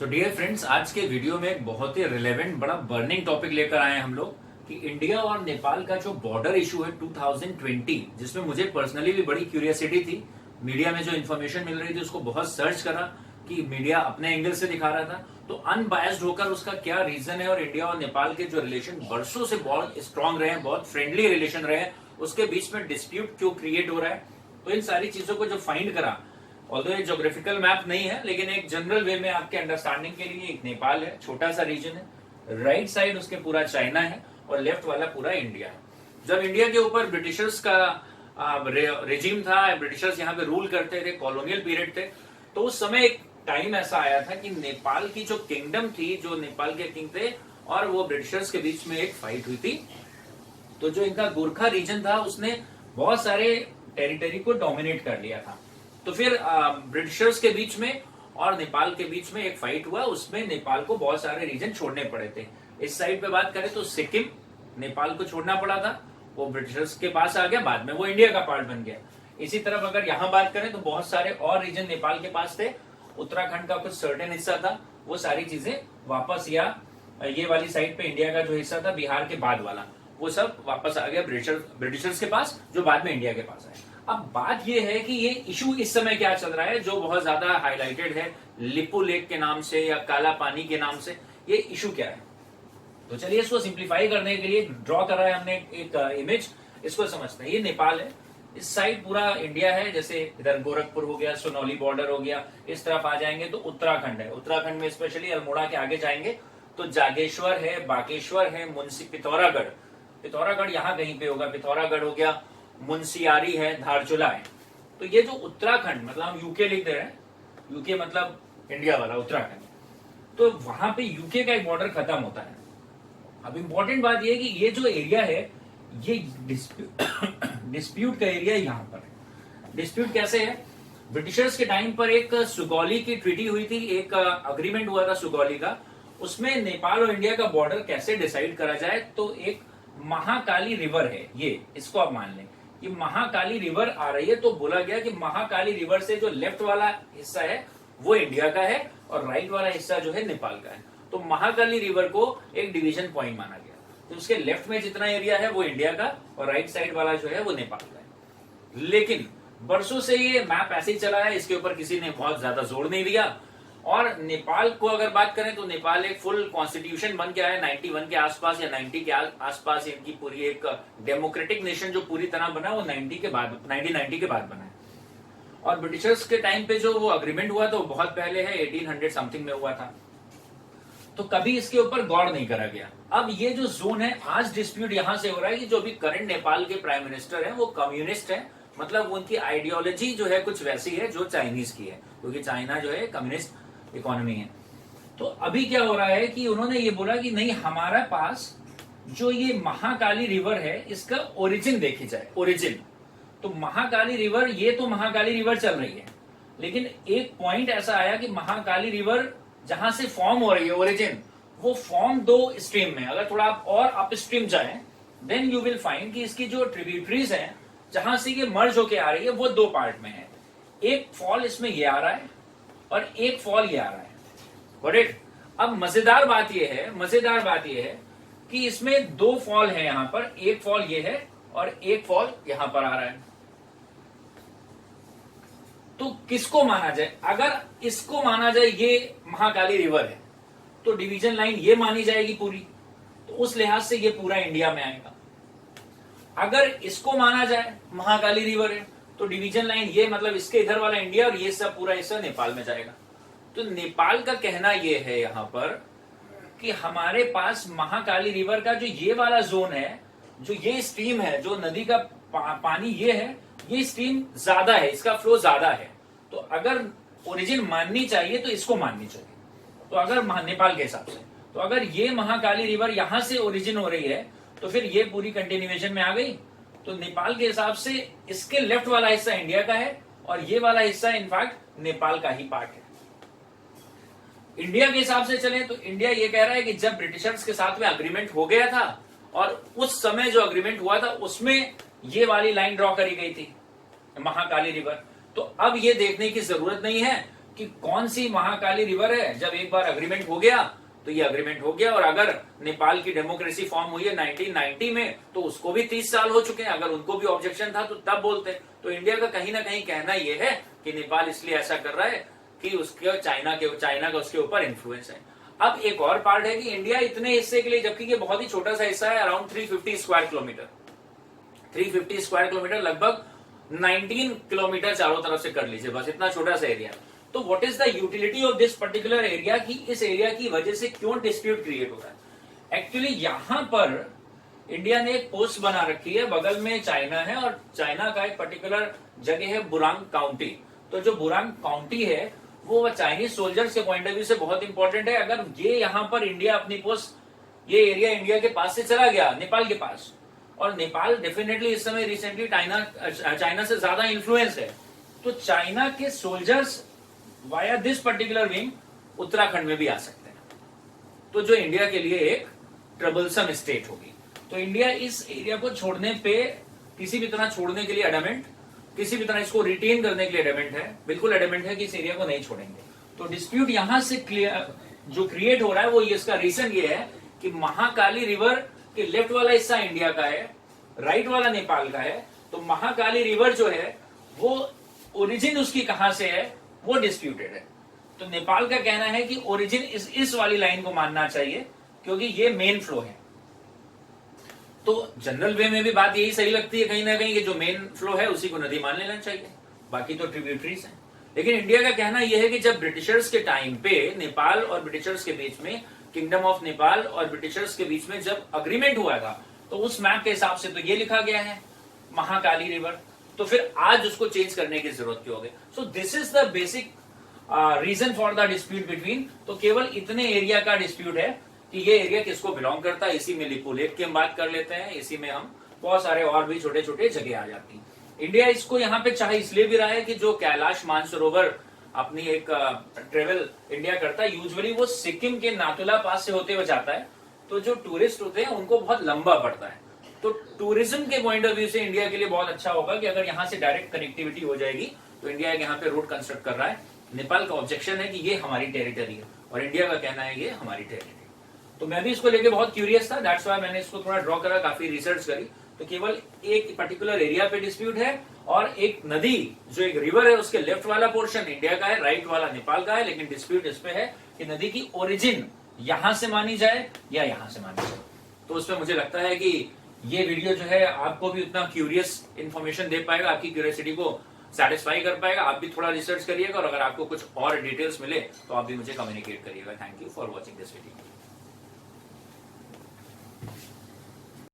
So dear friends, आज के video में एक बहुत ही रिलेवेंट बड़ा बर्निंग टॉपिक लेकर आए हैं हम लोग कि इंडिया और नेपाल का जो बॉर्डर इशू है 2020, जिसमें मुझे पर्सनली भी बड़ी क्यूरियोसिटी थी। मीडिया में जो इन्फॉर्मेशन मिल रही थी उसको बहुत सर्च करा कि मीडिया अपने एंगल से दिखा रहा था, तो अनबायस्ड होकर उसका क्या रीजन है और इंडिया और नेपाल के जो रिलेशन बरसों से बहुत स्ट्रांग रहे हैं, बहुत फ्रेंडली रिलेशन रहे हैं, उसके बीच में डिस्प्यूट क्यों क्रिएट हो रहा है। तो इन सारी चीजों को जो फाइंड करा, ऑल्दो ये ज्योग्राफिकल मैप नहीं है लेकिन एक जनरल वे में आपके अंडरस्टैंडिंग के लिए, एक नेपाल है, छोटा सा रीजन है, राइट साइड उसके पूरा चाइना है और लेफ्ट वाला पूरा इंडिया है। जब इंडिया के ऊपर ब्रिटिशर्स का रेजिम था, ब्रिटिशर्स यहाँ पे रूल करते थे, कॉलोनियल पीरियड थे, तो उस समय एक टाइम ऐसा आया था कि नेपाल की जो किंगडम थी, जो नेपाल के किंग थे और वो ब्रिटिशर्स के बीच में एक फाइट हुई थी। तो जो इनका गोरखा रीजन था उसने बहुत सारे टेरिटरी को डोमिनेट कर लिया था। तो फिर ब्रिटिशर्स के बीच में और नेपाल के बीच में एक फाइट हुआ, उसमें नेपाल को बहुत सारे रीजन छोड़ने पड़े थे। इस साइड पे बात करें तो सिक्किम नेपाल को छोड़ना पड़ा था, वो ब्रिटिशर्स के पास आ गया, बाद में वो इंडिया का पार्ट बन गया। इसी तरफ अगर यहाँ बात करें तो बहुत सारे और रीजन नेपाल के पास थे, उत्तराखंड का कुछ सर्टेन हिस्सा था, वो सारी चीजें वापस, या ये वाली साइड पे इंडिया का जो हिस्सा था बिहार के बाद वाला, वो सब वापस आ गया ब्रिटिशर्स के पास, जो बाद में इंडिया के पास आए। अब बात ये है कि ये इशू इस समय क्या चल रहा है, जो बहुत ज्यादा हाईलाइटेड है लिपू लेक के नाम से या काला पानी के नाम से, ये इशू क्या है। तो चलिए इसको सिंप्लीफाई करने के लिए ड्रॉ कर रहा है हमने एक इमेज, इसको समझते हैं। ये नेपाल है, इस साइड पूरा इंडिया है, जैसे इधर गोरखपुर हो गया, सोनौली बॉर्डर हो गया, इस तरफ आ जाएंगे तो उत्तराखंड है। उत्तराखंड में स्पेशली अल्मोड़ा के आगे जाएंगे तो जागेश्वर है, बागेश्वर है, मुंशी पिथौरागढ़ यहाँ कहीं पे होगा, पिथौरागढ़ हो गया, मुंशियारी है, धारचूला है। तो ये जो उत्तराखंड, मतलब हम यूके लिख दे रहे हैं, यूके मतलब इंडिया वाला उत्तराखंड, तो वहां पे यूके का एक बॉर्डर खत्म होता है। अब इंपॉर्टेंट बात यह है कि ये जो एरिया है, ये डिस्प्यूट का एरिया यहाँ पर है। डिस्प्यूट कैसे है? ब्रिटिशर्स के टाइम पर एक सुगौली की ट्रीटी हुई थी, एक अग्रीमेंट हुआ था सुगौली का, उसमें नेपाल और इंडिया का बॉर्डर कैसे डिसाइड करा जाए। तो एक महाकाली रिवर है, ये इसको आप मान लें, ये महाकाली रिवर आ रही है, तो बोला गया कि महाकाली रिवर से जो लेफ्ट वाला हिस्सा है वो इंडिया का है और राइट वाला हिस्सा जो है नेपाल का है। तो महाकाली रिवर को एक डिवीजन पॉइंट माना गया, तो उसके लेफ्ट में जितना एरिया है वो इंडिया का और राइट साइड वाला जो है वो नेपाल का है। लेकिन बरसों से ये मैप ऐसे ही चला है, इसके ऊपर किसी ने बहुत ज्यादा जोर नहीं दिया। और नेपाल को अगर बात करें तो नेपाल एक फुल कॉन्स्टिट्यूशन बन के आया 91 के आसपास या 90 के आसपास। इनकी पूरी एक डेमोक्रेटिक नेशन जो पूरी तरह बना वो 1990 के बाद बना है। और ब्रिटिशर्स के टाइम पे जो वो अग्रीमेंट हुआ तो बहुत पहले है, 1800 समथिंग में हुआ था, तो कभी इसके ऊपर गौर नहीं करा गया। अब ये जो जोन है, आज डिस्प्यूट यहां से हो रहा है कि जो भी करंट नेपाल के प्राइम मिनिस्टर हैं वो कम्युनिस्ट हैं, मतलब उनकी आइडियोलॉजी जो है कुछ वैसी है जो चाइनीज की है, क्योंकि चाइना जो है कम्युनिस्ट इकोनॉमी है। तो अभी क्या हो रहा है कि उन्होंने ये बोला कि नहीं, हमारा पास जो ये महाकाली रिवर है इसका ओरिजिन देखी जाए। ओरिजिन तो महाकाली रिवर, ये तो महाकाली रिवर चल रही है, लेकिन एक पॉइंट ऐसा आया कि महाकाली रिवर जहां से फॉर्म हो रही है ओरिजिन, वो फॉर्म दो स्ट्रीम में, अगर थोड़ा आप और अप स्ट्रीम जाए देन यू विल फाइंड कि इसकी जो ट्रिब्यूटरीज हैं जहां से ये मर्ज होके आ रही है वो दो पार्ट में है। एक फॉल इसमें ये आ रहा है और एक फॉल ये आ रहा है। Got it? अब मजेदार बात यह है कि इसमें दो फॉल है यहाँ पर, एक फॉल ये है और एक फॉल यहां पर आ रहा है। तो किसको माना जाए? अगर इसको माना जाए ये महाकाली रिवर है तो डिवीजन लाइन ये मानी जाएगी पूरी, तो उस लिहाज से ये पूरा इंडिया में आएगा। अगर इसको माना जाए महाकाली रिवर है तो डिवीजन लाइन ये, मतलब इसके इधर वाला इंडिया और ये सब पूरा हिस्सा नेपाल में जाएगा। तो नेपाल का कहना ये है यहां पर कि हमारे पास महाकाली रिवर का जो ये वाला जोन है, जो ये स्ट्रीम है, जो नदी का पानी ये है, ये स्ट्रीम ज्यादा है, इसका फ्लो ज्यादा है। तो अगर ओरिजिन माननी चाहिए तो इसको माननी चाहिए। तो अगर नेपाल के हिसाब से, तो अगर ये महाकाली रिवर यहां से ओरिजिन हो रही है तो फिर ये पूरी कंटिन्यूएशन में आ गई। तो नेपाल के हिसाब से इसके लेफ्ट वाला हिस्सा इंडिया का है और ये वाला हिस्सा इनफैक्ट नेपाल का ही पार्ट है। इंडिया के हिसाब से चले तो इंडिया ये कह रहा है कि जब ब्रिटिशर्स के साथ में अग्रीमेंट हो गया था और उस समय जो अग्रीमेंट हुआ था उसमें ये वाली लाइन ड्रॉ करी गई थी महाकाली रिवर, तो अब ये देखने की जरूरत नहीं है कि कौन सी महाकाली रिवर है। जब एक बार अग्रीमेंट हो गया तो ये अग्रीमेंट हो गया, और अगर नेपाल की डेमोक्रेसी फॉर्म हुई है 1990 में तो उसको भी 30 साल हो चुके हैं। अगर उनको भी ऑब्जेक्शन था तो तब बोलते। तो इंडिया का कहीं ना कहीं कहना यह है कि नेपाल इसलिए ऐसा कर रहा है कि उसके चाइना का उसके ऊपर इन्फ्लुएंस है। अब एक और पार्ट है कि इंडिया इतने हिस्से के लिए, जबकि ये बहुत ही छोटा सा हिस्सा है, around 350 square kilometre, 350 square kilometre, लगभग 19 किलोमीटर चारों तरफ से कर लीजिए, बस इतना छोटा सा एरिया। तो what is the utility of this particular area, कि इस एरिया की वजह से क्यों डिस्प्यूट क्रिएट हो रहा है। एक्चुअली यहां पर इंडिया ने एक पोस्ट बना रखी है, बगल में चाइना है, और चाइना का एक पर्टिकुलर जगह है बुरांग काउंटी। तो जो बुरांग काउंटी है वो चाइनीज सोल्जर्स के पॉइंट ऑफ व्यू से बहुत इंपॉर्टेंट है। अगर ये यहां पर इंडिया अपनी पोस्ट, ये एरिया इंडिया के पास से चला गया नेपाल के पास, और नेपाल डेफिनेटली इस समय रिसेंटली चाइना से ज्यादा इन्फ्लुएंस है, तो चाइना के soldiers via this particular wing Uttarakhand में भी आ सकते हैं, तो जो इंडिया के लिए एक ट्रबलसम स्टेट होगी। तो इंडिया इस एरिया को छोड़ने पे, किसी भी तरह छोड़ने के लिए एडमेंट, किसी भी तरह इसको रिटेन करने के लिए एडमेंट है, बिल्कुल एडमेंट है कि इस एरिया को नहीं छोड़ेंगे। तो डिस्प्यूट यहां से जो क्रिएट हो रहा है वो इसका रीजन ये है कि महाकाली रिवर के लेफ्ट वाला हिस्सा इंडिया का है, राइट वाला नेपाल का है। तो महाकाली रिवर जो है वो ओरिजिन उसकी कहां से है वो डिस्प्यूटेड है। तो नेपाल का कहना है कि ओरिजिन इस वाली लाइन को मानना चाहिए क्योंकि ये मेन फ्लो है। तो जनरल वे में भी बात यही सही लगती है कहीं ना कहीं कि जो मेन फ्लो है उसी को नदी मान लेना चाहिए, बाकी तो ट्रिब्यूटरीज हैं। लेकिन इंडिया का कहना यह है कि जब ब्रिटिशर्स के टाइम पे नेपाल और ब्रिटिशर्स के बीच में, किंगडम ऑफ नेपाल और ब्रिटिशर्स के बीच में जब अग्रीमेंट हुआ था, तो उस मैप के हिसाब से तो ये लिखा गया है महाकाली रिवर, तो फिर आज उसको चेंज करने की जरूरत क्यों हो गई। So this is the basic reason for the dispute between. तो केवल इतने एरिया का डिस्प्यूट है कि ये एरिया किसको बिलोंग करता है। इसी में लिपो लेक की हम बात कर लेते हैं, इसी में हम बहुत सारे और भी छोटे छोटे जगह आ जाती हैं। इंडिया इसको यहाँ पे चाहे इसलिए भी रहा है कि जो कैलाश मानसरोवर अपनी एक ट्रेवल इंडिया करता है, यूजुअली वो सिक्किम के नाथुला पास से होते हुए जाता है, तो जो टूरिस्ट होते हैं उनको बहुत लंबा पड़ता है। तो टूरिज्म के पॉइंट ऑफ व्यू से इंडिया के लिए बहुत अच्छा होगा कि अगर यहाँ से डायरेक्ट कनेक्टिविटी हो जाएगी। तो इंडिया यहाँ पे रोड कंस्ट्रक्ट कर रहा है, नेपाल का ऑब्जेक्शन है कि ये हमारी टेरिटरी है, और इंडिया का कहना है ये हमारी टेरिटरी। तो मैं भी इसको लेके बहुत क्यूरियस था, दैट्स व्हाई मैंने इसको थोड़ा ड्रॉ करा, काफी रिसर्च करी। तो केवल एक पर्टिकुलर एरिया पे डिस्प्यूट है, और एक नदी जो एक रिवर है उसके लेफ्ट वाला पोर्शन इंडिया का है, राइट वाला नेपाल का है। लेकिन डिस्प्यूट इस पे है कि नदी की ओरिजिन यहां से मानी जाए या यहां से मानी जाए। तो उसमें मुझे लगता है कि ये वीडियो जो है आपको भी उतना क्यूरियस इन्फॉर्मेशन दे पाएगा, आपकी क्यूरियोसिटी को सेटिस्फाई कर पाएगा। आप भी थोड़ा रिसर्च करिएगा, और अगर आपको कुछ और डिटेल्स मिले तो आप भी मुझे कम्युनिकेट करिएगा। Thank you for watching this video.